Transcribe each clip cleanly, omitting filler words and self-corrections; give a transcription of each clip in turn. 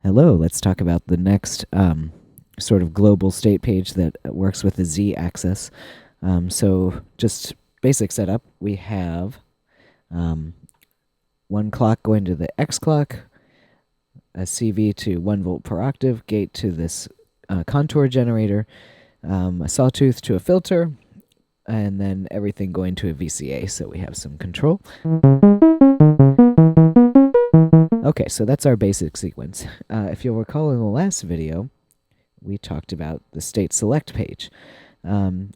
Hello, let's talk about the next sort of global state page that works with the z-axis. So just basic setup, we have one clock going to the X clock, a CV to 1 volt per octave, gate to this contour generator, a sawtooth to a filter, and then everything going to a VCA, so we have some control. Okay, so that's our basic sequence. If you'll recall in the last video, we talked about the state select page.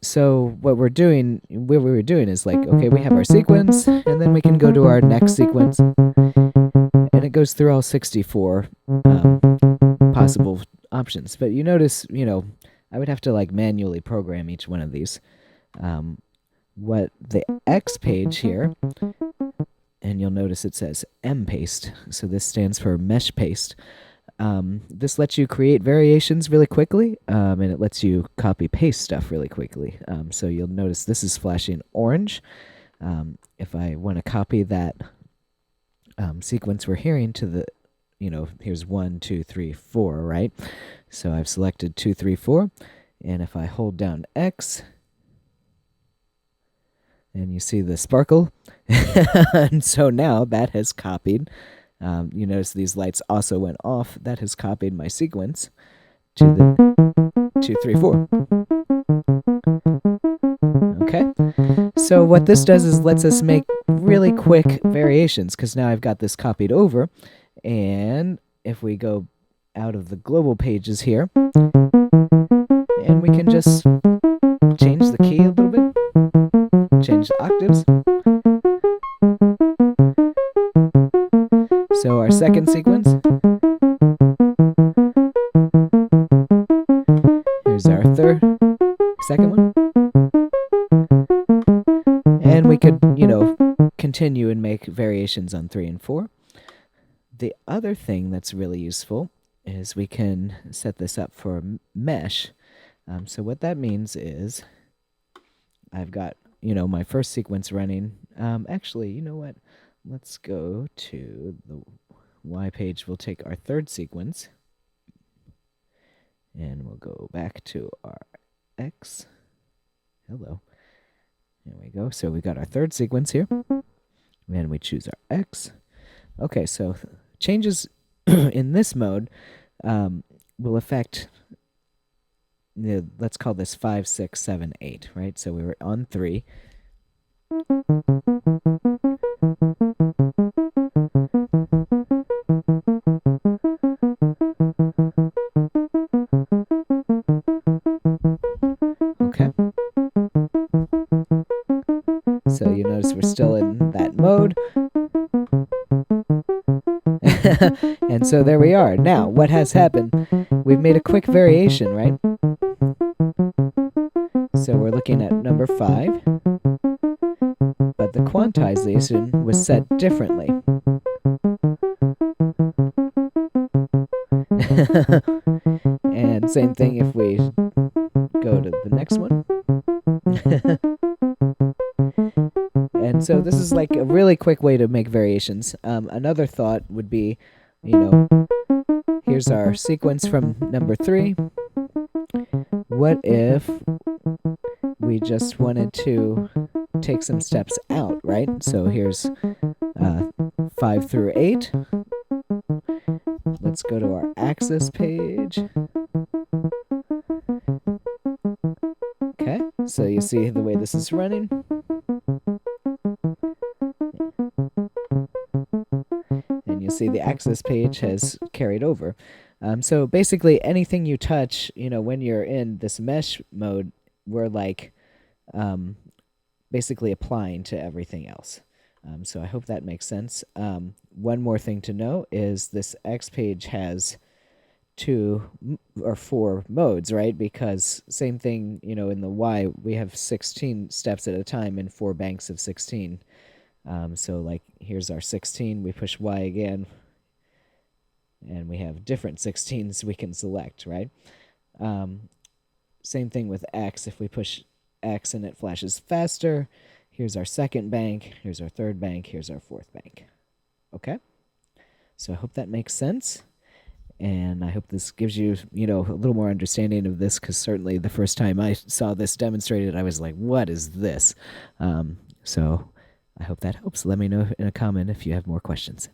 So what we were doing is like, okay, we have our sequence, and then we can go to our next sequence, and it goes through all 64 possible options. But you notice, I would have to like manually program each one of these. What the X page here, and you'll notice it says M paste, so this stands for mesh paste. This lets you create variations really quickly, and it lets you copy paste stuff really quickly. So you'll notice this is flashing orange. If I want to copy that sequence we're hearing to the, here's 1, 2, 3, 4, right? So I've selected 2, 3, 4, and if I hold down X, and you see the sparkle, and so now that has copied. You notice these lights also went off. That has copied my sequence to the 2, 3, 4. Okay, so what this does is lets us make really quick variations, because now I've got this copied over, and if we go out of the global pages here, and we can just change the key a little bit, change the octaves. So our second sequence, here's our second one, and we could, continue and make variations on 3 and 4. The other thing that's really useful is we can set this up for mesh. So what that means is I've got, my first sequence running. Actually, you know what? Let's go to the Y page. We'll take our third sequence, and we'll go back to our X. Hello. There we go. So we got our third sequence here, and we choose our X. Okay, so changes in this mode will affect, let's call this 5, 6, 7, 8, right? So we were on 3. Okay. So you notice we're still in that mode. And so there we are. Now, what has happened? We've made a quick variation, right? So we're looking at number 5, but the quantization was set differently. And same thing if we go to the next one. And so this is like a really quick way to make variations. Another thought would be, here's our sequence from number 3. What if we just wanted to take some steps out, right? So here's 5 through 8. Let's go to our axis page. Okay, so you see the way this is running. And you see the axis page has carried over. So basically anything you touch, when you're in this mesh mode, we're like basically applying to everything else. So I hope that makes sense. One more thing to know is this X page has 2 or 4 modes, right? Because same thing, in the Y, we have 16 steps at a time in 4 banks of 16. So like here's our 16, we push Y again, and we have different 16s we can select, right? Same thing with X. If we push X and it flashes faster, here's our second bank, here's our third bank, here's our fourth bank. Okay? So I hope that makes sense. And I hope this gives you, a little more understanding of this, because certainly the first time I saw this demonstrated, I was like, what is this? So I hope that helps. Let me know in a comment if you have more questions.